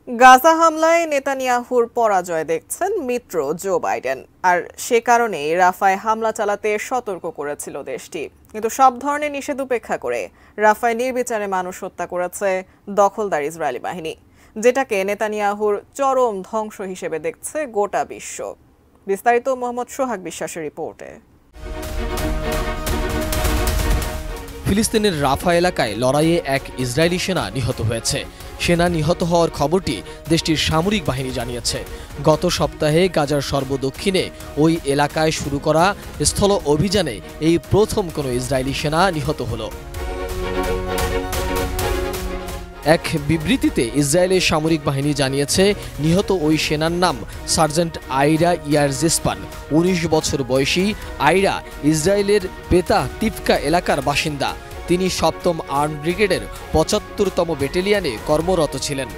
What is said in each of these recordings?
গাজা হামলায় নেতানিয়াহুর পরাজয় দেখছেন মিত্র জো বাইডেন, আর সে কারণেই রাফায় হামলা চালাতে সতর্ক করেছিল দেশটি। কিন্তু সব ধরনের নিষেধ উপেক্ষা করে রাফায় নির্বিচারে মানুষ হত্যা করেছে দখলদার ইসরায়েলি বাহিনী, যেটাকে নেতানিয়াহুর চরম ধ্বংস হিসেবে দেখছে গোটা বিশ্ব। বিস্তারিত মোহাম্মদ সোহাগ বিশ্বাসের রিপোর্টে। ফিলিস্তিনের রাফা এলাকায় লড়াইয়ে এক ইসরায়েলি সেনা নিহত হয়েছে। সেনা নিহত হওয়ার খবরটি দেশটির সামরিক বাহিনী জানিয়েছে। গত সপ্তাহে গাজার সর্বদক্ষিণে ওই এলাকায় শুরু করা স্থল অভিযানে এই প্রথম কোনো ইসরায়েলি সেনা নিহত হলো। এক বিবৃতিতে ইসরায়েলের সামরিক বাহিনী জানিয়েছে, নিহত ওই সেনার নাম সার্জেন্ট আইরা ইয়ারজিসপান। ১৯ বছর বয়সী আইরা ইসরায়েলের পেতা তিফকা এলাকার বাসিন্দা। তিনি ৭ম আর্ম ব্রিগেডের ৭৫তম ব্যাটালিয়নে কর্মরত ছিলেন।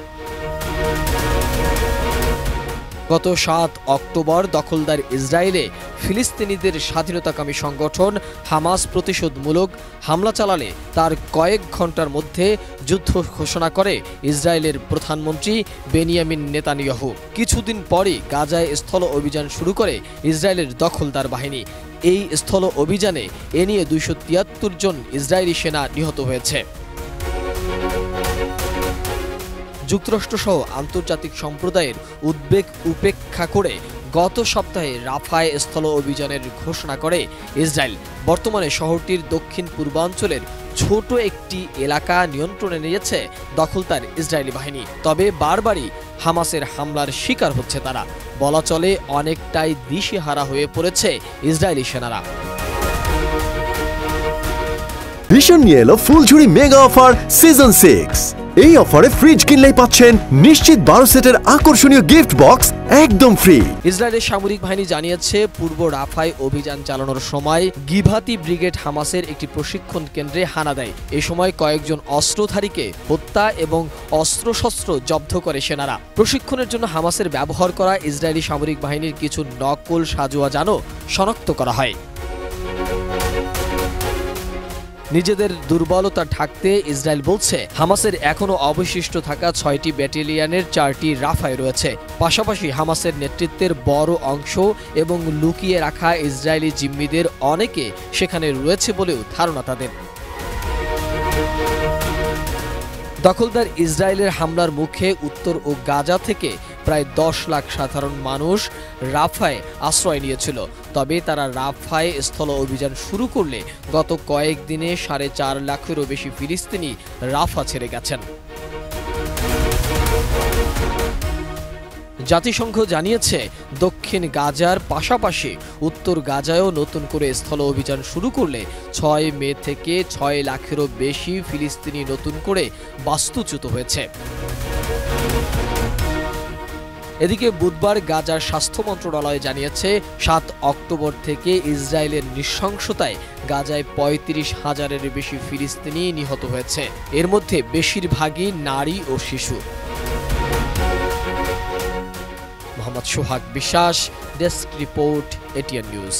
গত ৭ অক্টোবর দখলদার ইসরায়েলে ফিলিস্তিনিদের স্বাধীনতাকামী সংগঠন হামাস প্রতিশোধমূলক হামলা চালালে তার কয়েক ঘন্টার মধ্যে যুদ্ধ ঘোষণা করে ইসরায়েলের প্রধানমন্ত্রী বেনিয়ামিন নেতানিয়াহু। কিছুদিন পরই গাজায় স্থল অভিযান শুরু করে ইসরায়েলের দখলদার বাহিনী। এই স্থল অভিযানে এ নিয়ে ২৭৩ জন ইসরায়েলি সেনা নিহত হয়েছে। যুক্তরাষ্ট্রসহ আন্তর্জাতিক সম্প্রদায়ের উদ্বেগ উপেক্ষা করে গত সপ্তাহে রাফায় স্থল অভিযানের ঘোষণা করে ইসরায়েল। বর্তমানে শহরটির দক্ষিণ পূর্বাঞ্চলের ছোট একটি এলাকা নিয়ন্ত্রণে নিয়েছে দখলদার ইসরায়েলি বাহিনী। তবে বারবারই হামাসের হামলার শিকার হচ্ছে তারা। বলা চলে অনেকটাই দিশেহারা হয়ে পড়েছে ইসরায়েলি সেনারা। ভীষণ নিয়ে এলো ফুলঝুরি মেগা অফার সিজন 6। এই অফারে ফ্রিজ কিনলেই পাচ্ছেন নিশ্চিত 12 সেটের আকর্ষণীয় গিফট বক্স একদম ফ্রি। ইসরায়েলের সামরিক বাহিনী জানিয়েছে, পূর্ব রাফায় অভিযান চালানোর সময় গিভাতি ব্রিগেড হামাসের একটি প্রশিক্ষণ কেন্দ্রে হানা দেয়। এ সময় কয়েকজন অস্ত্রধারীকে হত্যা এবং অস্ত্রশস্ত্র জব্দ করে সেনারা। প্রশিক্ষণের জন্য হামাসের ব্যবহার করা ইসরায়েলি সামরিক বাহিনীর কিছু নকল সাজোয়া যানও শনাক্ত করা হয়। নিজেদের দুর্বলতা ঢাকতে ইসরায়েল বলছে, হামাসের এখনও অবশিষ্ট থাকা 6টি ব্যাটালিয়নের 4টি রাফায় রয়েছে। পাশাপাশি হামাসের নেতৃত্বের বড় অংশ এবং লুকিয়ে রাখা ইসরায়েলি জিম্মিদের অনেকে সেখানে রয়েছে বলেও ধারণা তাদের। দখলদার ইসরায়েলের হামলার মুখে উত্তর ও গাজা থেকে প্রায় 10 লাখ সাধারণ মানুষ রাফায় আশ্রয় নিয়েছিল। তবে তারা রাফায় স্থল অভিযান শুরু করলে গত কয়েকদিনে 4.5 লাখেরও বেশি ফিলিস্তিনি রাফা ছেড়ে গেছেন। জাতিসংঘ জানিয়েছে, দক্ষিণ গাজার পাশাপাশি উত্তর গাজায়ও নতুন করে স্থল অভিযান শুরু করলে 6 মে থেকে 6 লাখেরও বেশি ফিলিস্তিনি নতুন করে বাস্তুচ্যুত হয়েছে। এদিকে বুধবার গাজার স্বাস্থ্য মন্ত্রণালয় জানিয়েছে, 7 অক্টোবর থেকে ইসরায়েলের নৃশংসতায় গাজায় 35,000-এর বেশি ফিলিস্তিনি নিহত হয়েছে। এর মধ্যে বেশিরভাগই নারী ও শিশু। মোহাম্মদ সোহাগ বিশ্বাস, ডেস্ক রিপোর্ট, এটিএন নিউজ।